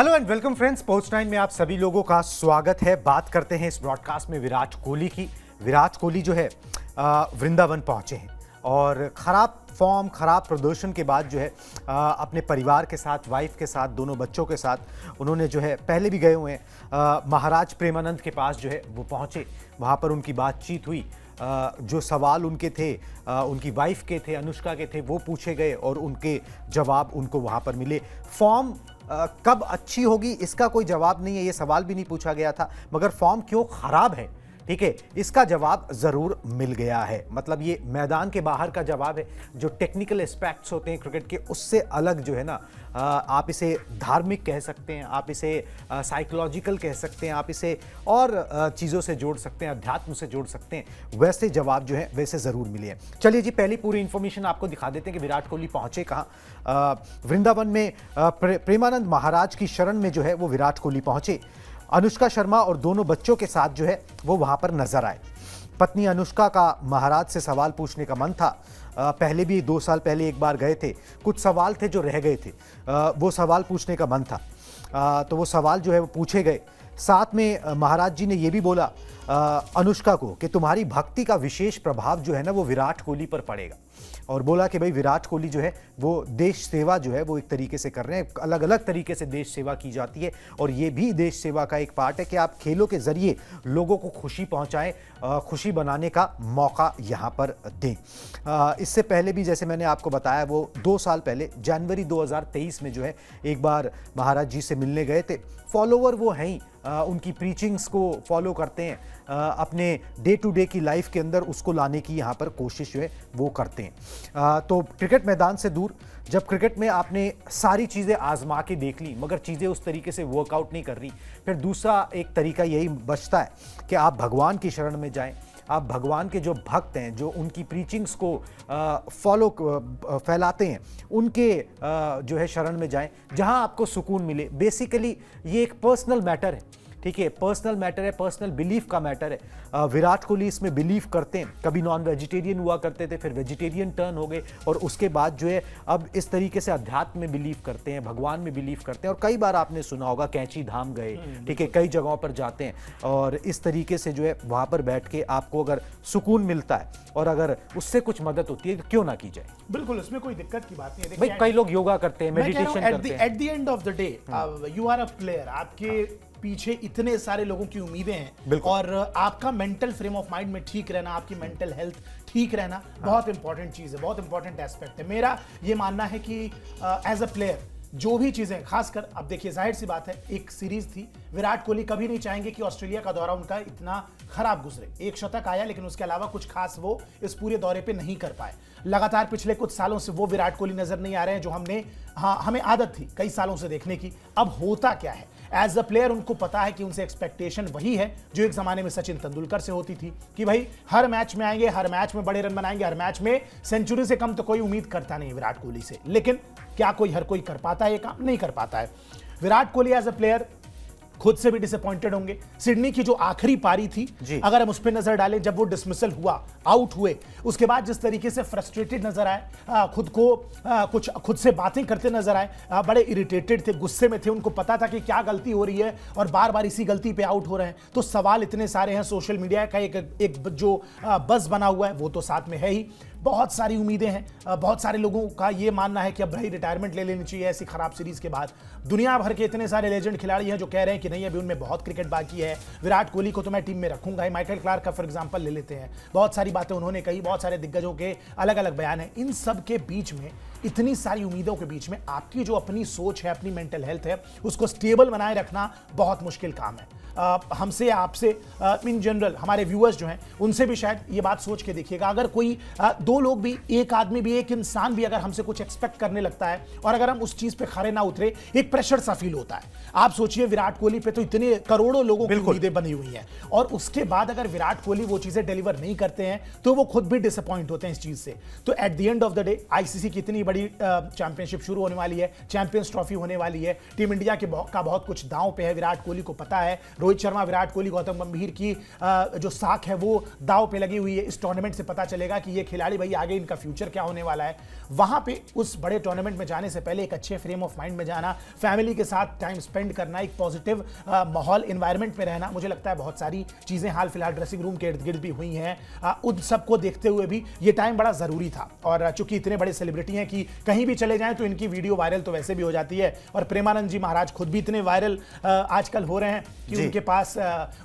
Hello and welcome friends, sports 9 में आप सभी लोगों का स्वागत है। बात करते हैं इस ब्रॉडकास्ट में विराट कोहली की। विराट कोहली जो है वृंदावन पहुंचे हैं और खराब फॉर्म, खराब प्रदर्शन के बाद जो है अपने परिवार के साथ, वाइफ के साथ, दोनों बच्चों के साथ उन्होंने जो है पहले भी गए हुए हैं महाराज प्रेमानंद के पास जो है वो पहुंचे। वहां पर उनकी बातचीत हुई। जो सवाल उनके थे, उनकी वाइफ के थे, अनुष्का के थे, वो पूछे गए और उनके जवाब उनको वहां पर मिले। फॉर्म कब अच्छी होगी इसका कोई जवाब नहीं है, ये सवाल भी नहीं पूछा गया था, मगर फॉर्म क्यों खराब है, ठीक है, इसका जवाब जरूर मिल गया है। मतलब ये मैदान के बाहर का जवाब है। जो टेक्निकल एस्पेक्ट्स होते हैं क्रिकेट के, उससे अलग जो है ना, आप इसे धार्मिक कह सकते हैं, आप इसे साइकोलॉजिकल कह सकते हैं, आप इसे और चीज़ों से जोड़ सकते हैं, अध्यात्म से जोड़ सकते हैं। वैसे जवाब जो है वैसे ज़रूर मिले हैं। चलिए जी, पहली पूरी इन्फॉर्मेशन आपको दिखा देते हैं कि विराट कोहली पहुंचे कहाँ। वृंदावन में प्रेमानंद महाराज की शरण में जो है वो विराट कोहली पहुंचे। अनुष्का शर्मा और दोनों बच्चों के साथ जो है वो वहां पर नजर आए। पत्नी अनुष्का का महाराज से सवाल पूछने का मन था। पहले भी 2 साल पहले एक बार गए थे, कुछ सवाल थे जो रह गए थे, वो सवाल पूछने का मन था। तो वो सवाल जो है वो पूछे गए। साथ में महाराज जी ने ये भी बोला अनुष्का को कि तुम्हारी भक्ति का विशेष प्रभाव जो है ना वो विराट कोहली पर पड़ेगा। और बोला कि भाई विराट कोहली जो है वो देश सेवा जो है वो एक तरीके से कर रहे हैं। अलग अलग तरीके से देश सेवा की जाती है और ये भी देश सेवा का एक पार्ट है कि आप खेलों के जरिए लोगों को खुशी पहुंचाएं, खुशी बनाने का मौका यहाँ पर दें। इससे पहले भी जैसे मैंने आपको बताया, वो 2 साल पहले जनवरी 2023 में जो है एक बार महाराज जी से मिलने गए थे। फॉलोवर वो हैं ही, उनकी प्रीचिंग्स को फॉलो करते हैं, अपने डे टू डे की लाइफ के अंदर उसको लाने की यहाँ पर कोशिश जो है वो करते हैं। तो क्रिकेट मैदान से दूर, जब क्रिकेट में आपने सारी चीज़ें आजमा के देख ली मगर चीज़ें उस तरीके से वर्कआउट नहीं कर रही, फिर दूसरा एक तरीका यही बचता है कि आप भगवान की शरण में जाएं। आप भगवान के जो भक्त हैं, जो उनकी प्रीचिंग्स को फैलाते हैं, उनके जो है शरण में जाएं, जहां आपको सुकून मिले। बेसिकली ये एक पर्सनल मैटर है, ठीक है, पर्सनल मैटर है, पर्सनल बिलीफ का मैटर है। विराट कोहली इसमें बिलीव करते हैं। कभी नॉन वेजिटेरियन हुआ करते थे, फिर वेजिटेरियन टर्न हो गए और उसके बाद जो है अब इस तरीके से अध्यात्म में बिलीव करते हैं, भगवान में बिलीव करते हैं। और कई बार आपने सुना होगा कैंची धाम गए, ठीक है, कई जगहों पर जाते हैं और इस तरीके से जो है वहाँ पर बैठ के आपको अगर सुकून मिलता है और अगर उससे कुछ मदद होती है तो क्यों ना की जाए। बिल्कुल, इसमें कोई दिक्कत की बात नहीं है। भाई कई लोग योगा करते हैं, मेडिटेशन करते हैं। At the end of the day you are a player, आपके पीछे इतने सारे लोगों की उम्मीदें हैं और आपका मेंटल फ्रेम ऑफ माइंड में ठीक रहना, आपकी मेंटल हेल्थ ठीक रहना बहुत इंपॉर्टेंट चीज है, बहुत इंपॉर्टेंट एस्पेक्ट है। मेरा ये मानना है कि एज अ प्लेयर जो भी चीजें, खासकर अब देखिए, जाहिर सी बात है, एक सीरीज थी, विराट कोहली कभी नहीं चाहेंगे कि ऑस्ट्रेलिया का दौरा उनका इतना खराब गुजरे। एक शतक आया लेकिन उसके अलावा कुछ खास वो इस पूरे दौरे पे नहीं कर पाए। लगातार पिछले कुछ सालों से वो विराट कोहली नजर नहीं आ रहे हैं जो हमें आदत थी कई सालों से देखने की। अब होता क्या है, एज अ प्लेयर उनको पता है कि उनसे एक्सपेक्टेशन वही है जो एक जमाने में सचिन तेंदुलकर से होती थी कि भाई हर मैच में आएंगे, हर मैच में बड़े रन बनाएंगे, हर मैच में सेंचुरी से कम तो कोई उम्मीद करता नहीं विराट कोहली से। लेकिन क्या हर कोई कर पाता है ये काम? नहीं कर पाता है। Virat Kohli as a player खुद से भी डिसअपॉइंटेड होंगे। सिडनी की जो आखिरी पारी थी, अगर हम उस पर नजर डालें, जब वो डिसमिसल हुआ, आउट हुए, उसके बाद जिस तरीके से फ्रस्ट्रेटेड नजर आए, खुद से बातें करते नजर आए, बड़े इरिटेटेड थे, गुस्से में थे, उनको पता था कि क्या गलती हो रही है और बार बार इसी गलती पे आउट हो रहे हैं। तो सवाल इतने सारे हैं, सोशल मीडिया का एक जो बज़ बना हुआ है वो तो साथ में है ही। बहुत सारी उम्मीदें हैं, बहुत सारे लोगों का ये मानना है कि अब भाई रिटायरमेंट ले लेनी चाहिए ऐसी खराब सीरीज के बाद। दुनिया भर के इतने सारे लेजेंड खिलाड़ी हैं जो कह रहे हैं कि नहीं, अभी उनमें बहुत क्रिकेट बाकी है, विराट कोहली को तो मैं टीम में रखूंगा ही। माइकल क्लार्क का फॉर एग्जांपल ले लेते हैं, बहुत सारी बातें उन्होंने कही, बहुत सारे दिग्गजों के अलग अलग बयान हैं। इन सब के बीच में, इतनी सारी उम्मीदों के बीच में, आपकी जो अपनी सोच है, अपनी मेंटल हेल्थ है, उसको स्टेबल बनाए रखना बहुत मुश्किल काम है। हमसे या आपसे, इन जनरल हमारे व्यूअर्स जो हैं उनसे भी शायद ये बात सोच के देखिएगा। अगर कोई 2 लोग भी, एक आदमी भी, एक इंसान भी अगर हमसे कुछ एक्सपेक्ट करने लगता है और अगर हम उस चीज पे खड़े ना उतरे, एक प्रेशर सा फील होता है। आप सोचिए, विराट कोहली पे तो इतने करोड़ों लोगों की उम्मीदें बनी हुई हैं और उसके बाद अगर विराट कोहली वो चीजें डिलीवर नहीं करते हैं तो वो खुद भी डिसअपॉइंट होते हैं इस चीज से। तो eight the end of the day ICC की इतनी बड़ी चैंपियनशिप शुरू होने वाली है, चैंपियंस ट्रॉफी होने वाली है, टीम इंडिया का बहुत कुछ दांव पे है, विराट कोहली को पता है। रोहित शर्मा, विराट कोहली, गौतम गंभीर की जो साख है वो दांव पे लगी हुई है। इस टूर्नामेंट से पता चलेगा कि ये खिलाड़ी भाई आगे इनका फ्यूचर क्या होने वाला है। वहां पे उस बड़े टूर्नामेंट में जाने से पहले एक अच्छे फ्रेम ऑफ माइंड में जाना, फैमिली के साथ टाइम स्पेंड करना, एक पॉजिटिव माहौल एनवायरनमेंट में रहना, मुझे लगता है बहुत सारी चीजें हाल फिलहाल ड्रेसिंग रूम के इर्द गिर्द भी हुई हैं। उन सबको देखते हुए भी ये टाइम बड़ा जरूरी था। और चूंकि इतने बड़े सेलिब्रिटी हैं कि कहीं भी चले जाएं तो इनकी वीडियो वायरल तो वैसे भी हो जाती है, और प्रेमानंद जी महाराज खुद भी इतने वायरल आजकल हो रहे हैं कि उनके पास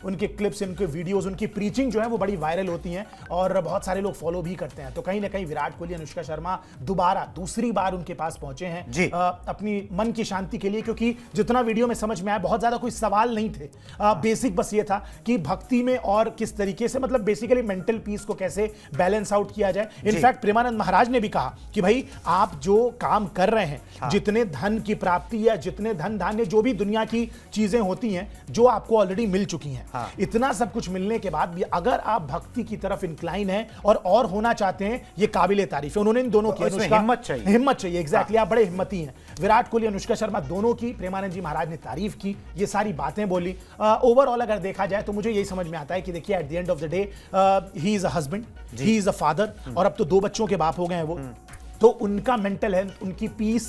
उनके क्लिप्स, उनके वीडियोस, उनकी प्रीचिंग जो है वो बड़ी वायरल होती हैं और बहुत सारे लोग फॉलो भी करते हैं। तो कहीं ना कहीं विराट कोहली, अनुष्का शर्मा दोबारा दूसरी बार उनके पास पहुंचे हैं अपनी मन की शांति के लिए, क्योंकि जितना वीडियो में समझ में आया बहुत ज्यादा कोई सवाल नहीं थे। बेसिक बस ये था कि भक्ति में और किस तरीके से, मतलब बेसिकली मेंटल पीस को कैसे बैलेंस आउट किया जाए। इनफैक्ट प्रेमानंद महाराज ने भी कहा कि भाई आप जो काम कर रहे हैं, जितने धन की प्राप्ति या जितने धन धान्य जो भी दुनिया की चीजें होती हैं जो आपको ऑलरेडी मिल चुकी हैं, इतना सब कुछ मिलने के बाद भी अगर आप भक्ति की तरफ इंक्लाइन हैं और होना चाहते हैं, ये काबिले तारीफ है। उन्होंने इन दोनों की हिम्मत चाहिए एग्जैक्टली। आप बड़े हिम्मती हैं। विराट कोहली, अनुष्का शर्मा दोनों की प्रेमानंद जी महाराज ने तारीफ की, ये सारी बातें बोली। ओवरऑल अगर देखा जाए तो मुझे यही समझ में आता है कि देखिए eight the end of the day he is a husband, he is a father, और अब तो 2 बच्चों के बाप हो गए हैं वो। तो उनका मेंटल हेल्थ, उनकी पीस,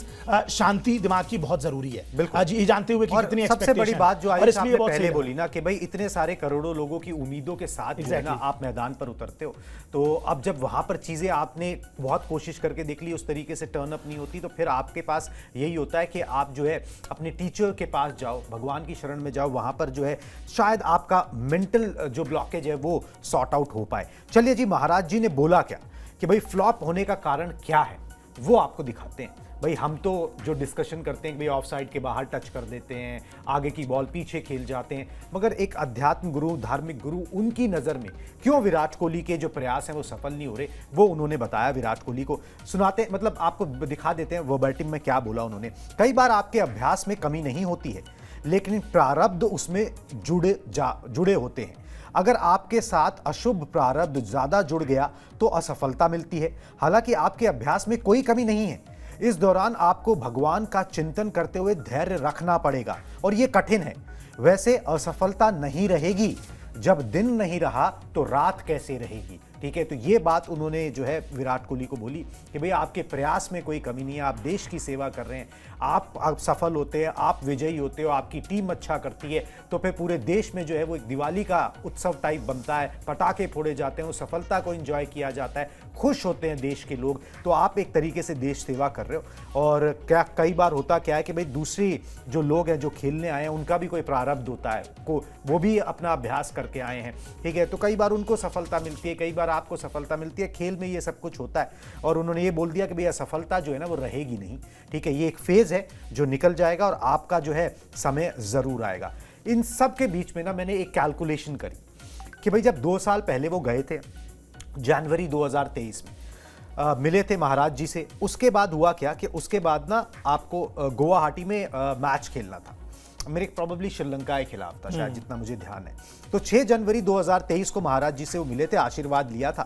शांति दिमाग की बहुत जरूरी है। बिल्कुल ये जानते हुए कि कितनी सबसे बड़ी बात जो और आपने पहले बोली ना कि भाई इतने सारे करोड़ों लोगों की उम्मीदों के साथ जो है ना आप मैदान पर उतरते हो, तो अब जब वहां पर चीजें आपने बहुत कोशिश करके देख ली, उस तरीके से टर्न अप नहीं होती, तो फिर आपके पास यही होता है कि आप जो है अपने टीचर के पास जाओ, भगवान की शरण में जाओ, वहां पर जो है शायद आपका मेंटल जो ब्लॉकेज है वो सॉर्ट आउट हो पाए। चलिए जी, महाराज जी ने बोला क्या कि भाई फ्लॉप होने का कारण क्या है वो आपको दिखाते हैं। भाई हम तो जो डिस्कशन करते हैं कि भाई ऑफ साइड के बाहर टच कर देते हैं, आगे की बॉल पीछे खेल जाते हैं, मगर एक अध्यात्म गुरु, धार्मिक गुरु, उनकी नज़र में क्यों विराट कोहली के जो प्रयास हैं वो सफल नहीं हो रहे, वो उन्होंने बताया। विराट कोहली को सुनाते, मतलब आपको दिखा देते हैं वर्बैटिम में क्या बोला उन्होंने। कई बार आपके अभ्यास में कमी नहीं होती है, लेकिन प्रारब्ध उसमें जुड़े होते हैं। अगर आपके साथ अशुभ प्रारब्ध ज्यादा जुड़ गया तो असफलता मिलती है। हालांकि आपके अभ्यास में कोई कमी नहीं है। इस दौरान आपको भगवान का चिंतन करते हुए धैर्य रखना पड़ेगा, और यह कठिन है। वैसे असफलता नहीं रहेगी, जब दिन नहीं रहा तो रात कैसे रहेगी। ठीक है, तो ये बात उन्होंने जो है विराट कोहली को बोली कि भाई आपके प्रयास में कोई कमी नहीं है, आप देश की सेवा कर रहे हैं, आप सफल होते हैं, आप विजयी होते हो, आपकी टीम अच्छा करती है, तो फिर पूरे देश में जो है वो एक दिवाली का उत्सव टाइप बनता है, पटाखे फोड़े जाते हैं, उस सफलता को एंजॉय किया जाता है, खुश होते हैं देश के लोग। तो आप एक तरीके से देश सेवा कर रहे हो। और क्या कई बार होता क्या है कि भाई दूसरी जो लोग हैं जो खेलने आए हैं उनका भी कोई प्रारब्ध होता है, वो भी अपना अभ्यास करके आए हैं, ठीक है, तो कई बार उनको सफलता मिलती है, कई बार आपको सफलता मिलती है। खेल में ये सब कुछ होता है। और उन्होंने ये बोल दिया कि भैया सफलता जो है ना वो रहेगी नहीं, ठीक है, ये एक फेज है जो निकल जाएगा और आपका जो है समय जरूर आएगा। इन सब के बीच में ना मैंने एक कैलकुलेशन करी कि भाई जब 2 साल पहले वो गए थे जनवरी 2023 में मिले थे महाराज जी से, उसके बाद हुआ क्या कि उसके बाद ना आपको गुवाहाटी में मैच खेलना था, मेरे प्रोबेबली श्रीलंका के खिलाफ था शायद, जितना मुझे ध्यान है। तो 6 जनवरी 2023 को महाराज जी से वो मिले थे, आशीर्वाद लिया था,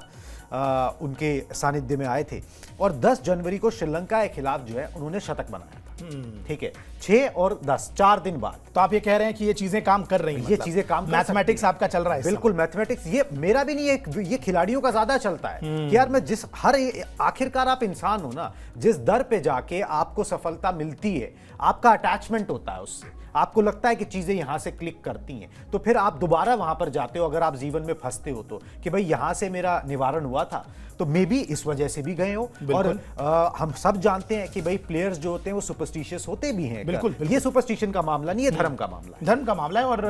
उनके सानिध्य में आए थे, और 10 जनवरी को श्रीलंका के खिलाफ जो है उन्होंने शतक बनाया था। ठीक है, 6 और 10 4 दिन बाद। तो आप ये कह रहे हैं कि ये चीजें काम कर रही हैं, ये चीजें काम कर मैथमेटिक्स आपका चल रहा है। बिल्कुल मैथमेटिक्स, ये मेरा भी नहीं है, ये खिलाड़ियों का ज्यादा चलता है कि यार मैं जिस आखिरकार आप इंसान हो ना, जिस दर पे जाके आपको सफलता मिलती है, आपका अटैचमेंट होता है उससे, आपको लगता है कि चीजें यहां से क्लिक करती हैं, तो फिर आप दोबारा वहां पर जाते हो। अगर आप जीवन में फंसते हो तो कि भाई यहां से मेरा निवारण हुआ था, तो मे बी इस वजह से भी गए हो। और हम सब जानते हैं कि भाई प्लेयर्स जो होते हैं वो सुपरस्टिशियस होते भी हैं। बिल्कुल, ये सुपरस्टिशन का मामला नहीं है, धर्म का मामला है। धर्म का मामला है। और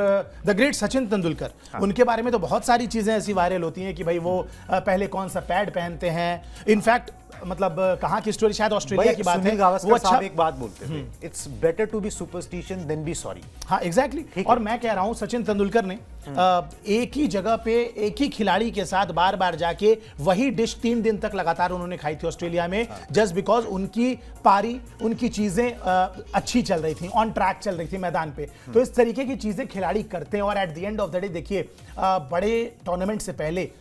द ग्रेट सचिन तेंदुलकर, उनके बारे में तो बहुत सारी चीजें ऐसी वायरल होती हैं कि भाई वो पहले कौन सा पैड पहनते हैं। इनफैक्ट मतलब कहाँ की स्टोरी, शायद ऑस्ट्रेलिया की बात है, वो अच्छा एक बात बोलते थे, it's better to be superstition than be sorry. हाँ एग्जैक्टली। और मैं कह रहा हूँ सचिन तेंदुलकर ने एक ही जगह पे एक ही खिलाड़ी के साथ बार बार जाके वही डिश 3 दिन तक लगातार उन्होंने खाई थी ऑस्ट्रेलिया में, जस्ट बिकॉज उनकी पारी, उनकी चीजें अच्छी चल रही थी, ऑन ट्रैक चल रही थी मैदान पे। तो इस तरीके की चीजें खिलाड़ी करते हैं। और eight the end of the day देखिए, बड़े टूर्नामेंट से पहले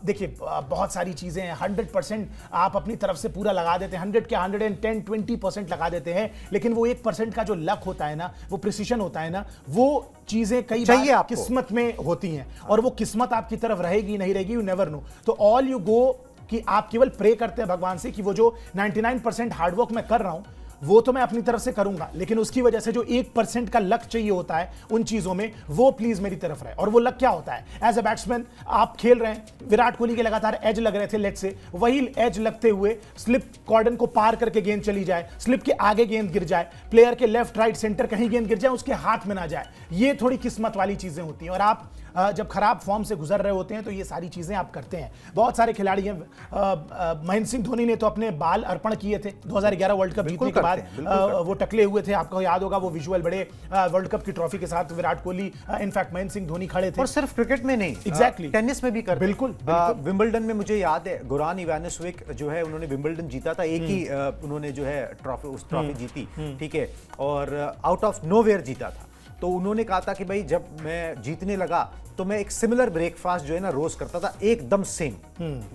देखिए बहुत सारी चीजें हैं, 100% आप अपनी तरफ से पूरा लगा देते हैं, 100 के 110-20% लगा देते हैं, लेकिन वो 1% का जो लक होता है ना, वो प्रिसीजन होता है ना, वो चीजें कई बार किस्मत में होती हैं, और वो किस्मत आपकी तरफ रहेगी नहीं रहेगी, यू नेवर नो। तो ऑल यू गो कि आप केवल प्रे करते हैं भगवान से कि वो जो 99% हार्डवर्क मैं कर रहा हूं वो तो मैं अपनी तरफ से करूंगा, लेकिन उसकी वजह से जो 1% का लक चाहिए होता है उन चीजों में, वो प्लीज मेरी तरफ रहे। और वो लक क्या होता है? एज अ बैट्समैन आप खेल रहे हैं, विराट कोहली के लगातार एज लग रहे थे लेग से, वही एज लगते हुए स्लिप कॉर्डन को पार करके गेंद चली जाए, स्लिप के आगे गेंद गिर जाए, प्लेयर के लेफ्ट राइट सेंटर कहीं गेंद गिर जाए, उसके हाथ में ना जाए, ये थोड़ी किस्मत वाली चीजें होती हैं। और आप जब खराब फॉर्म से गुजर रहे होते हैं तो ये सारी चीजें आप करते हैं। बहुत सारे खिलाड़ी हैं, महेंद्र सिंह धोनी ने तो अपने बाल अर्पण किए थे 2011 वर्ल्ड कप जीतने के बाद, वो टकले हुए थे, आपको याद होगा वो विजुअल बड़े वर्ल्ड कप की ट्रॉफी के साथ विराट कोहली, इनफैक्ट महेंद्र सिंह धोनी खड़े थे। और सिर्फ क्रिकेट में नहीं, एग्जैक्टली टेनिस में भी करते। बिल्कुल विंबलडन में मुझे याद है गोरान इवानिसेविक जो है, उन्होंने विंबलडन जीता था, एक ही उन्होंने जो है ट्रॉफी जीती, ठीक है, और आउट ऑफ नोवेयर जीता था। तो उन्होंने कहा था कि भाई जब मैं जीतने लगा तो मैं एक सिमिलर ब्रेकफास्ट जो है ना रोज करता था, एकदम सेम,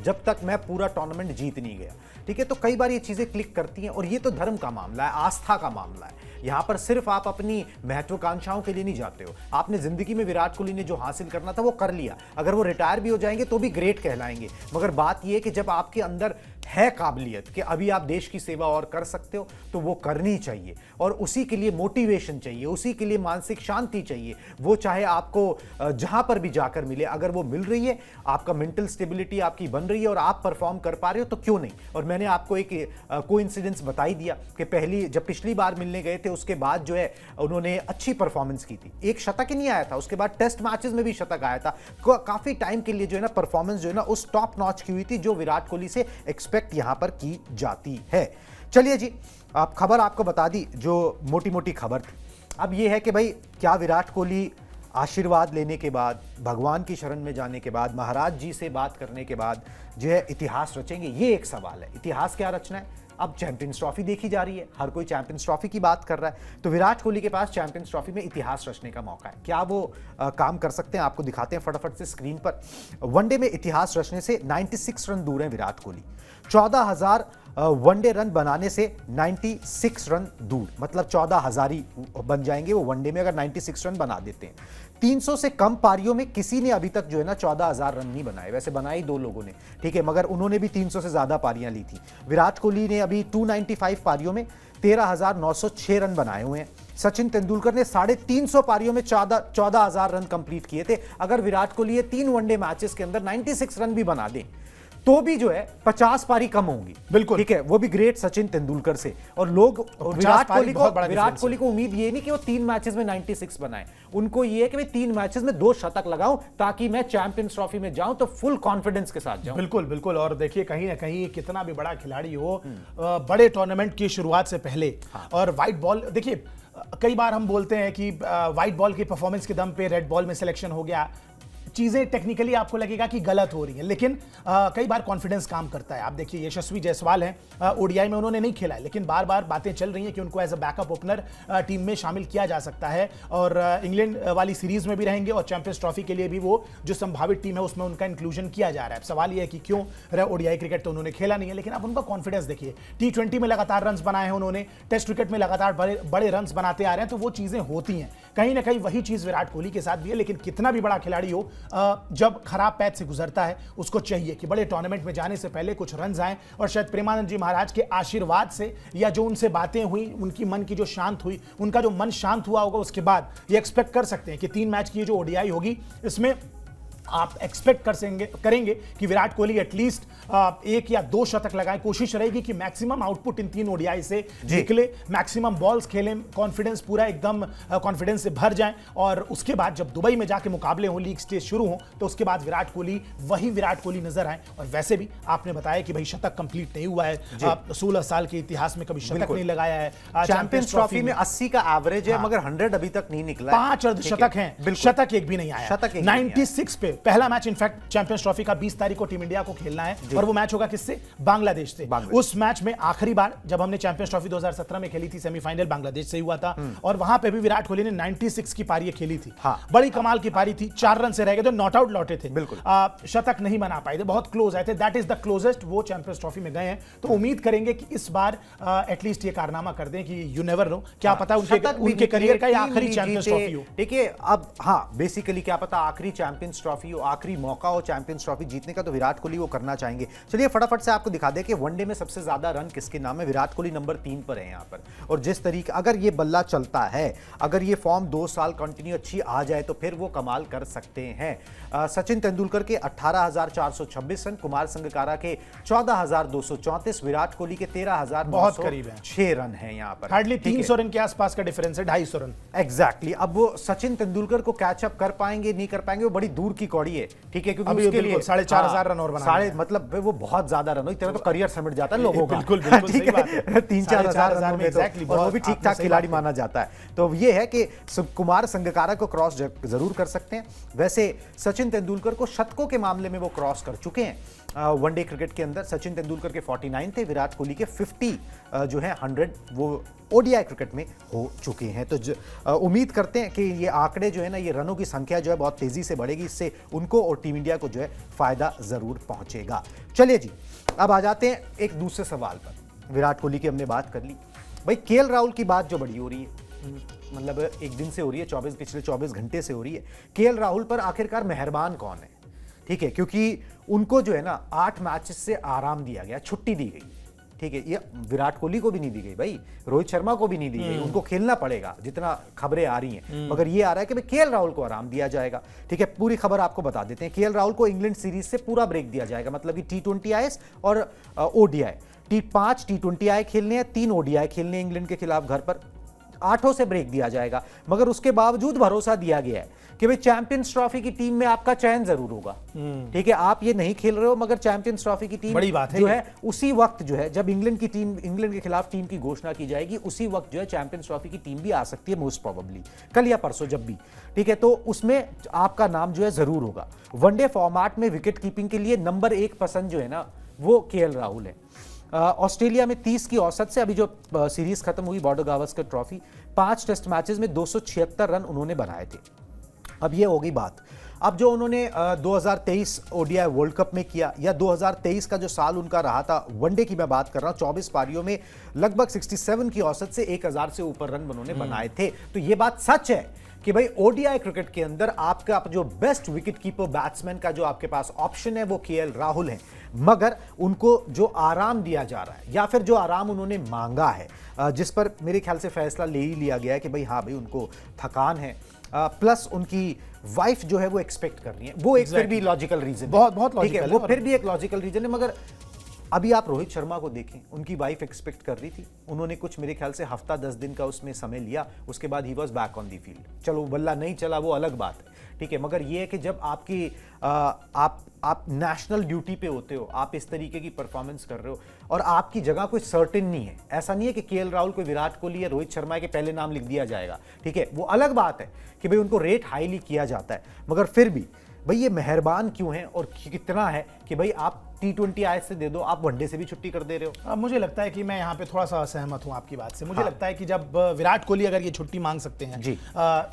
जब तक मैं पूरा टूर्नामेंट जीत नहीं गया। ठीक है, तो कई बार ये चीजें क्लिक करती हैं, और ये तो धर्म का मामला है, आस्था का मामला है। यहां पर सिर्फ आप अपनी महत्वाकांक्षाओं के लिए नहीं जाते हो। आपने जिंदगी में विराट कोहली ने जो हासिल करना था वो कर लिया, अगर वो रिटायर भी हो जाएंगे तो भी ग्रेट कहलाएंगे। मगर बात यह है कि जब आपके अंदर है काबिलियत कि अभी आप देश की सेवा और कर सकते हो, तो वो करनी चाहिए, और उसी के लिए मोटिवेशन चाहिए, उसी के लिए मानसिक शांति चाहिए। वो चाहे आपको जहां पर भी जाकर मिले, अगर वो मिल रही है, आपका मेंटल स्टेबिलिटी आपकी बन रही है और आप परफॉर्म कर पा रहे हो, तो क्यों नहीं। और मैंने आपको एक कोइंसिडेंस बता ही दिया कि जब पिछली बार मिलने गए थे उसके बाद जो है उन्होंने अच्छी परफॉर्मेंस की थी। एक शतक ही नहीं आया था, उसके बाद टेस्ट मैचेस में भी शतक आया था। काफी टाइम के लिए जो है ना परफॉर्मेंस जो है ना उस टॉप नॉच की हुई थी जो विराट कोहली से एक्सपेक्ट यहां पर की जाती है। चलिए जी, आप खबर आपको बता दी जो मोटी मोटी खबर थी। अब यह है कि भाई क्या विराट कोहली आशीर्वाद लेने के बाद, भगवान की शरण में जाने के बाद, महाराज जी से बात करने के बाद जो है इतिहास रचेंगे? ये एक सवाल है। इतिहास क्या रचना है? अब चैंपियंस ट्रॉफी देखी जा रही है, हर कोई चैंपियंस ट्रॉफी की बात कर रहा है, तो विराट कोहली के पास चैंपियंस ट्रॉफी में इतिहास रचने का मौका है। क्या वो काम कर सकते हैं? आपको दिखाते हैं फटाफट से स्क्रीन पर। वनडे में इतिहास रचने से 96 रन दूर है विराट कोहली। 14,000 वनडे रन बनाने से 96 रन दूर, मतलब 14,000 ही बन जाएंगे वो वनडे में अगर 96 रन बना देते हैं। 300 से कम पारियों में किसी ने अभी तक जो है ना 14,000 रन नहीं बनाए, वैसे बनाए 2 लोगों ने, ठीक है, मगर उन्होंने भी 300 से ज्यादा पारियां ली थी। विराट कोहली ने अभी 295 पारियों में 13,906 रन बनाए हुए हैं। सचिन तेंदुलकर ने 350 पारियों में 14,000 रन कंप्लीट किए थे। अगर विराट कोहली 3 वनडे मैचेस के अंदर 96 रन भी बना दे तो भी जो है 50 पारी कम होंगी, बिल्कुल, ठीक है, वो भी ग्रेट सचिन तेंदुलकर से। और लोग विराट कोहली को उम्मीद ये नहीं कि वो 3 मैचेस में 96 बनाए, उनको ये है कि मैं 3 मैचेस में 2 शतक लगाऊं ताकि मैं चैंपियंस ट्रॉफी में जाऊं तो फुल कॉन्फिडेंस के साथ जाऊं। बिल्कुल बिल्कुल। और देखिए कहीं ना कहीं कितना भी बड़ा खिलाड़ी हो, बड़े टूर्नामेंट की शुरुआत से पहले, और व्हाइट बॉल, देखिए कई बार हम बोलते हैं कि व्हाइट बॉल की परफॉर्मेंस के दम पे रेड बॉल में सिलेक्शन हो गया, चीजें टेक्निकली आपको लगेगा कि गलत हो रही हैं, लेकिन कई बार कॉन्फिडेंस काम करता है। आप देखिए यशस्वी जायसवाल हैं, ओडीआई में उन्होंने नहीं खेला है, लेकिन बार बार बातें चल रही हैं कि उनको as a backup opener team में शामिल किया जा सकता है, और इंग्लैंड वाली सीरीज में भी रहेंगे, और चैंपियंस ट्रॉफी के लिए भी वो जो संभावित टीम है उसमें उनका इंक्लूजन किया जा रहा है। अब सवाल यह है कि क्यों ओडीआई क्रिकेट तो उन्होंने खेला नहीं है, लेकिन आप उनका कॉन्फिडेंस देखिए, T20 में लगातार रन बनाए हैं उन्होंने, टेस्ट क्रिकेट में लगातार बड़े रन बनाते आ रहे हैं, तो वो चीजें होती हैं। कहीं ना कहीं वही चीज विराट कोहली के साथ भी है। लेकिन कितना भी बड़ा खिलाड़ी हो, जब खराब पैच से गुजरता है, उसको चाहिए कि बड़े टूर्नामेंट में जाने से पहले कुछ रन आए, और शायद प्रेमानंद जी महाराज के आशीर्वाद से, या जो उनसे बातें हुई, उनकी मन की जो शांत हुई, उनका जो मन शांत हुआ होगा, उसके बाद ये एक्सपेक्ट कर सकते हैं कि 3 मैच की जो ओडीआई होगी, इसमें आप एक्सपेक्ट करेंगे कि विराट कोहली एटलीस्ट 1 या 2 शतक लगाएं। कोशिश रहेगी कि मैक्सिमम आउटपुट इन 3 ओडीआई से निकले, मैक्सिमम बॉल्स खेलें, कॉन्फिडेंस पूरा एकदम कॉन्फिडेंस से भर जाएं, और उसके बाद जब दुबई में जाके मुकाबले हों, लीग स्टेज शुरू हो, तो उसके बाद विराट कोहली वही विराट कोहली नजर आए। और वैसे भी आपने बताया कि भाई शतक कंप्लीट नहीं हुआ है, 16 साल के इतिहास में कभी शतक नहीं लगाया है। चैंपियंस ट्रॉफी में 80 का एवरेज है, मगर 100 अभी तक नहीं निकला। 5 अर्धशतक हैं, शतक एक भी नहीं आया। 96 पे पहला मैच इनफैक्ट चैंपियंस ट्रॉफी का 20 तारीख को टीम इंडिया को खेलना है, और वो मैच होगा किससे? बांग्लादेश से। उस मैच में आखिरी बार जब हमने चैंपियंस ट्रॉफी 2017 में खेली थी, सेमीफाइनल बांग्लादेश से हुआ था, और वहां पे भी विराट कोहली ने 96 की पारी खेली थी। बड़ी कमाल की पारी थी, 4 रन से रह गए थे, नॉट आउट लौटे थे, शतक नहीं बना पाए थे, बहुत क्लोज आए थे। दैट इज द क्लोजेस्ट वो चैंपियंस ट्रॉफी में गए हैं। तो उम्मीद करेंगे कि इस बार एटलीस्ट ये कारनामा कर दें कि यू नेवर नो, क्या पता उनके करियर का आखिरी चैंपियंस ट्रॉफी हो। देखिए अब हाँ, बेसिकली क्या पता आखिरी चैंपियंस ट्रॉफी ट्रॉफी हो, आखिरी मौका हो चैंपियंस ट्रॉफी जीतने का, तो विराट कोहली वो करना चाहेंगे। चलिए फटाफट से आपको दिखा दें कि वनडे में सबसे ज्यादा रन किसके नाम है। विराट कोहली नंबर 3 पर है यहाँ पर, और जिस तरीके अगर ये बल्ला चलता है, अगर ये फॉर्म 2 साल कंटिन्यू अच्छी आ जाए तो फिर वो कमाल कर सकते हैं। सचिन तेंदुलकर के 18,426 रन, कुमार संगकारा के 14,234, विराट कोहली के 13,906 रन है यहाँ पर। हार्डली 300 रन के आसपास का डिफरेंस है, 250 रन एग्जैक्टली। अब वो सचिन तेंदुलकर को कैच अप कर पाएंगे नहीं कर पाएंगे, वो बड़ी दूर की कौड़ी है, ठीक है, क्योंकि उसके लिए 4,500 रन और बनाना है। मतलब वो बहुत ज्यादा रन हो, इस तरह तो करियर समिट जाता है लोगों का। बिल्कुल सही बात है। 3-4 हजार में एग्जैक्टली, और वो भी ठीक ठाक खिलाड़ी माना जाता है। तो ये है कि कुमार संगकारा को क्रॉस जरूर कर सकते हैं। वैसे सचिन तेंदुलकर को शतकों के मामले में वो क्रॉस कर चुके हैं। वनडे क्रिकेट के अंदर सचिन तेंदुलकर के 49 थे, विराट कोहली के 50 जो है 100 वो ओडीआई क्रिकेट में हो चुके हैं। तो उम्मीद करते हैं कि ये आंकड़े जो है ना, ये रनों की संख्या जो है बहुत तेजी से बढ़ेगी, इससे उनको और टीम इंडिया को जो है फायदा जरूर पहुंचेगा। चलिए जी, अब आ जाते हैं एक दूसरे सवाल पर। विराट कोहली की हमने बात कर ली, भाई केएल राहुल की बात जो बड़ी हो रही है, मतलब एक दिन से हो रही है, पिछले 24 घंटे से हो रही है। केएल राहुल पर आखिरकार मेहरबान कौन है, ठीक है, क्योंकि उनको जो है ना 8 मैचेस से आराम दिया गया, छुट्टी दी गई, ठीक है। ये विराट कोहली को भी नहीं दी गई भाई, रोहित शर्मा को भी नहीं दी गई, उनको खेलना पड़ेगा जितना खबरें आ रही हैं, मगर ये आ रहा है कि भाई केएल राहुल को आराम दिया जाएगा, ठीक है। पूरी खबर आपको बता देते हैं। केएल राहुल को इंग्लैंड सीरीज से पूरा ब्रेक दिया जाएगा, मतलब कि T20I और ओडीआई, 5 T20I खेलने हैं, 3 ओडीआई खेलने हैं इंग्लैंड के खिलाफ घर पर, 8 से ब्रेक दिया जाएगा। मगर उसके बावजूद भरोसा दिया गया है कि भाई चैंपियंस ट्रॉफी की टीम में आपका चयन जरूर होगा, ठीक है। आप ये नहीं खेल रहे हो, मगर चैंपियंस ट्रॉफी की टीम बड़ी बात है जो है उसी वक्त जो है, जब इंग्लैंड के खिलाफ टीम की घोषणा की जाएगी, उसी वक्त जो है चैंपियंस ट्रॉफी की टीम भी आ सकती है, मोस्ट प्रोबेबली कल या परसों जब भी, ठीक है। तो उसमें आपका नाम जो है जरूर होगा। वनडे फॉर्मेट में विकेट कीपिंग के लिए नंबर 1 पसंद जो है ना, वो केएल राहुल है। ऑस्ट्रेलिया में 30 की औसत से अभी जो सीरीज खत्म हुई Border Gavaskar trophy, 5 test matches में 276 रन उन्होंने बनाए थे। अब ये होगी बात, अब जो उन्होंने 2023 ओडीआई वर्ल्ड कप में किया, या 2023 का जो साल उनका रहा था, वनडे की मैं बात कर रहा हूं, 24 पारियों में लगभग 67 की औसत से 1000 से ऊपर रन उन्होंने बनाए थे। तो ये बात सच है कि भाई ओडीआई क्रिकेट के अंदर आपका जो बेस्ट विकेट कीपर बैट्समैन का जो आपके पास ऑप्शन है वो केएल राहुल है, मगर उनको जो आराम दिया जा रहा है, या फिर जो आराम उन्होंने मांगा है, जिस पर मेरे ख्याल से फैसला ले ही लिया गया है कि भाई हाँ भाई उनको थकान है, प्लस उनकी वाइफ जो है वो एक्सपेक्ट कर रही है, वो एक फिर भी लॉजिकल रीजन, बहुत लॉजिकल है, वो फिर भी एक लॉजिकल रीजन है। मगर अभी आप रोहित शर्मा को देखें, उनकी वाइफ एक्सपेक्ट कर रही थी, उन्होंने कुछ मेरे ख्याल से हफ्ता 10 दिन का उसमें समय लिया, उसके बाद he was back on the field. चलो बल्ला नहीं चला वो अलग बात है, ठीक है, मगर ये है कि जब आपकी आप नेशनल ड्यूटी पे होते हो, आप इस तरीके की परफॉर्मेंस कर रहे हो और आपकी जगह कोई सर्टेन नहीं है, ऐसा नहीं है कि केएल राहुल को विराट कोहली या रोहित शर्मा के पहले नाम लिख दिया जाएगा, ठीक है, वो अलग बात है कि भाई उनको रेट हाईली किया जाता है, मगर फिर भी भाई ये मेहरबान क्यों है और कितना है कि भाई आप T20I से दे दो, आप वनडे से भी छुट्टी कर दे रहे हो। मुझे लगता है कि मैं यहाँ पे थोड़ा सा असहमत हूँ आपकी बात से। मुझे लगता है कि जब विराट कोहली अगर ये छुट्टी मांग सकते हैं जी,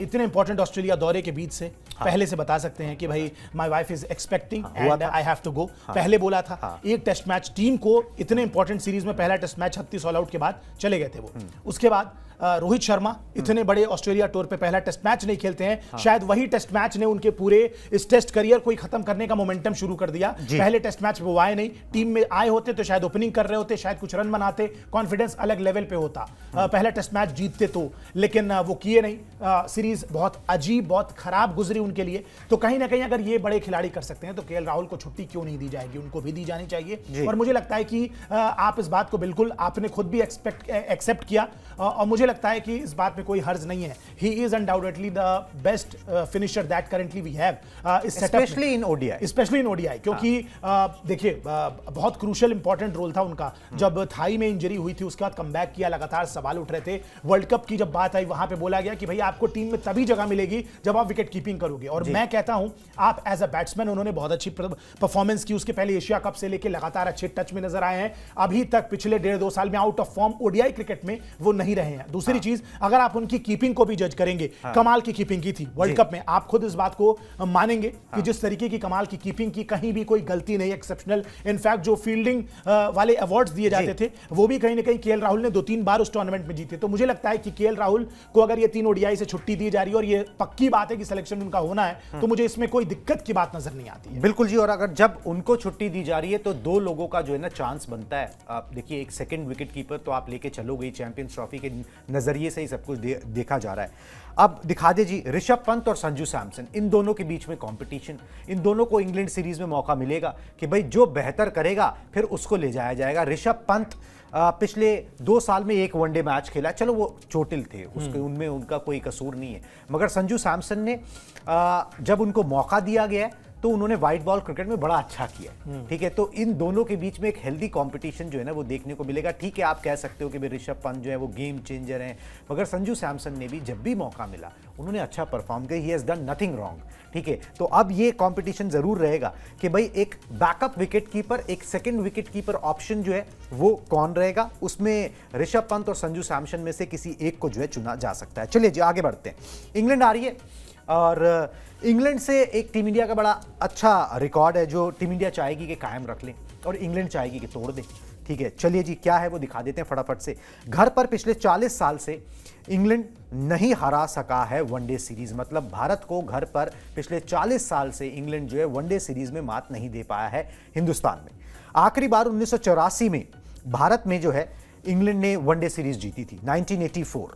इतने इंपॉर्टेंट ऑस्ट्रेलिया दौरे के बीच से पहले से बता सकते हैं कि भाई my wife is expecting and I have to go, पहले बोला था। एक टेस्ट मैच टीम को इतने इंपॉर्टेंट सीरीज में पहला टेस्ट मैच 36 ऑल आउट के बाद चले गए थे वो। उसके बाद रोहित शर्मा इतने बड़े ऑस्ट्रेलिया टूर पे पहला टेस्ट मैच नहीं खेलते हैं, शायद वही टेस्ट मैच ने उनके पूरे इस टेस्ट करियर को ही खत्म करने का मोमेंटम शुरू कर दिया। पहले टेस्ट मैच वो आए नहीं, टीम में आए होते तो शायद ओपनिंग कर रहे होते, शायद कुछ रन बनाते, कॉन्फिडेंस अलग लेवल पे होता, पहला टेस्ट मैच जीतते तो, लेकिन वो किए नहीं। सीरीज बहुत अजीब, बहुत खराब गुजरी उनके लिए। तो कहीं ना कहीं अगर ये बड़े खिलाड़ी कर सकते हैं तो केएल राहुल को छुट्टी क्यों नहीं दी जाएगी, उनको भी दी जानी चाहिए। और मुझे लगता है कि आप इस बात को बिल्कुल आपने खुद भी एक्सेप्ट किया, और मुझे लगता है कि इस बात में कोई हर्ज नहीं है। He is undoubtedly the best finisher that currently we have, especially in ODI, क्योंकि देखिए बहुत क्रूशियल इंपॉर्टेंट रोल था उनका। जब थाई में इंजरी हुई थी उसके बाद कमबैक किया, लगातार सवाल उठ रहे थे। वर्ल्ड कप की जब बात आई वहां पे बोला गया कि भाई आपको टीम में तभी जगह मिलेगी जब आप विकेट कीपिंग करोगे, और मैं कहता हूं आप एज अ बैट्समैन, उन्होंने बहुत अच्छी परफॉर्मेंस की, उसके पहले एशिया कप से लेकर लगातार अच्छे टच में नजर आए हैं। अभी तक पिछले 1.5-2 साल में out of form ODI cricket में वो नहीं रहे हैं। दूसरी चीज, अगर आप उनकी कीपिंग को भी जज करेंगे, कमाल की कीपिंग की थी वर्ल्ड कप में, आप खुद इस बात को मानेंगे कि जिस तरीके की कमाल की कीपिंग की, कहीं भी कोई गलती नहीं, एक्सेप्शनल। इनफैक्ट जो फील्डिंग वाले अवार्ड्स दिए जाते थे वो भी कहीं ना कहीं केएल राहुल ने 2-3 बार उस टूर्नामेंट में जीते। तो मुझे लगता है कि केएल राहुल को अगर ये 3 ओडीआई से छुट्टी दी जा रही है और ये पक्की बात है कि सिलेक्शन उनका होना है, तो मुझे इसमें कोई दिक्कत की बात नजर नहीं आती है। बिल्कुल जी, और अगर जब उनको छुट्टी दी जा रही है तो 2 लोगों का जो है ना चांस बनता है। आप देखिए, एक सेकंड विकेट कीपर तो आप लेके चलोगे, चैंपियंस ट्रॉफी के नजरिए से ही सब कुछ देखा जा रहा है। अब दिखा दे जी, ऋषभ पंत और संजू सैमसन, इन दोनों के बीच में कंपटीशन, इन दोनों को इंग्लैंड सीरीज में मौका मिलेगा कि भाई जो बेहतर करेगा फिर उसको ले जाया जाएगा। ऋषभ पंत पिछले 2 साल में 1 वनडे मैच खेला, चलो वो चोटिल थे, उसके उनमें उनका कोई कसूर नहीं है, मगर संजू सैमसन ने जब उनको मौका दिया गया तो उन्होंने व्हाइट बॉल क्रिकेट में बड़ा अच्छा किया। ठीक है, तो इन दोनों के बीच में एक हेल्दी कंपटीशन जो है ना वो देखने को मिलेगा। ठीक है, आप कह सकते हो कि भाई ऋषभ पंत जो है वो गेम चेंजर हैं, मगर संजू सैमसन ने भी जब भी मौका मिला उन्होंने अच्छा परफॉर्म किया। He has done nothing wrong. ठीक है, तो अब ये कंपटीशन जरूर रहेगा कि भाई एक बैकअप विकेट कीपर, एक सेकंड विकेट कीपर ऑप्शन जो है वो कौन रहेगा। उसमें ऋषभ पंत और संजू सैमसन में से किसी एक को जो है चुना जा सकता है। चलिए जी, आगे बढ़ते हैं। इंग्लैंड आ रही है और इंग्लैंड से एक टीम इंडिया का बड़ा अच्छा रिकॉर्ड है जो टीम इंडिया चाहेगी कि कायम रख ले और इंग्लैंड चाहेगी कि तोड़ दे। ठीक है, चलिए जी, क्या है वो दिखा देते हैं फटाफट से। घर पर पिछले 40 साल से इंग्लैंड नहीं हरा सका है वनडे सीरीज, मतलब भारत को घर पर पिछले 40 साल से इंग्लैंड जो है वनडे सीरीज में मात नहीं दे पाया है हिंदुस्तान में। आखिरी बार 1984 में भारत में जो है इंग्लैंड ने वनडे सीरीज जीती थी, 1984।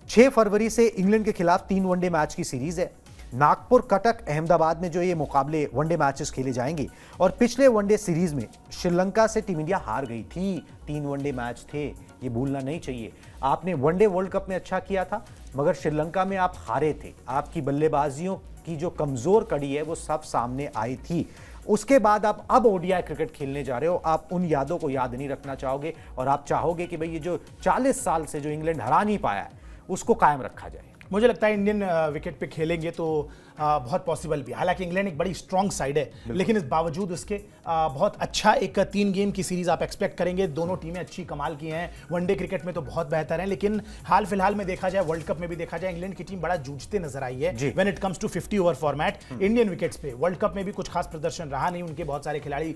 6 फरवरी से इंग्लैंड के खिलाफ 3 वनडे मैच की सीरीज है। नागपुर, कटक, अहमदाबाद में जो ये मुकाबले वनडे मैचेस खेले जाएंगे। और पिछले वनडे सीरीज में श्रीलंका से टीम इंडिया हार गई थी। 3 वनडे मैच थे, ये भूलना नहीं चाहिए। आपने वनडे वर्ल्ड कप में अच्छा किया था, मगर श्रीलंका में आप हारे थे। आपकी बल्लेबाजियों की जो कमजोर कड़ी है वो सब सामने आई थी। उसके बाद आप अब ओडीआई क्रिकेट खेलने जा रहे हो, आप उन यादों को याद नहीं रखना चाहोगे और आप चाहोगे कि भाई ये जो 40 साल से जो इंग्लैंड हरा नहीं पाया है उसको कायम रखा जाए। मुझे लगता है इंडियन विकेट पे खेलेंगे तो बहुत पॉसिबल भी। हालांकि इंग्लैंड एक बड़ी स्ट्रांग साइड है, लेकिन इस बावजूद उसके बहुत अच्छा एक 3 गेम की सीरीज आप एक्सपेक्ट करेंगे। दोनों टीमें अच्छी कमाल की हैं, वनडे क्रिकेट में तो बहुत बेहतर हैं, लेकिन हाल फिलहाल में देखा जाए, वर्ल्ड कप में भी देखा जाए, इंग्लैंड की टीम बड़ा जूझते नजर आई है when it comes to 50 over format. Indian wickets पे वर्ल्ड कप में भी कुछ खास प्रदर्शन रहा नहीं, उनके बहुत सारे खिलाड़ी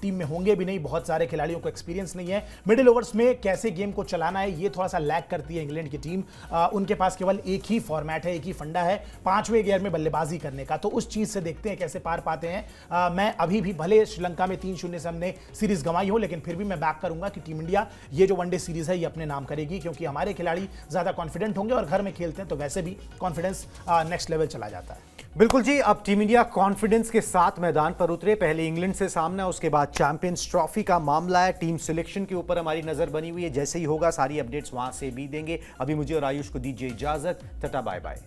टीम में होंगे भी नहीं, बहुत सारे खिलाड़ियों को एक्सपीरियंस नहीं है। मिडिल ओवर्स में कैसे गेम को चलाना है ये थोड़ा सा लैक करती है इंग्लैंड की टीम। उनके पास केवल एक ही फॉर्मेट है, एक ही फंडा है 5वें गियर में बल्लेबाजी करने का, तो उस चीज से देखते हैं कैसे पार पाते हैं। मैं अभी भी, भले श्रीलंका में 3-0 से हमने सीरीज गंवाई हो, लेकिन फिर भी मैं बैक करूंगा कि टीम इंडिया ये जो वनडे सीरीज है ये अपने नाम करेगी, क्योंकि हमारे खिलाड़ी ज्यादा कॉन्फिडेंट होंगे और घर में खेलते हैं तो वैसे भी कॉन्फिडेंस नेक्स्ट लेवल चला जाता है। बिल्कुल जी, अब टीम इंडिया कॉन्फिडेंस के साथ मैदान पर उतरे। पहले इंग्लैंड से सामना, उसके बाद चैंपियंस ट्रॉफी का मामला है। टीम सिलेक्शन के ऊपर हमारी नजर बनी हुई है, जैसे ही होगा सारी अपडेट्स वहां से भी देंगे। अभी मुझे और आयुष को दीजिए इजाजत, टाटा बाय बाय।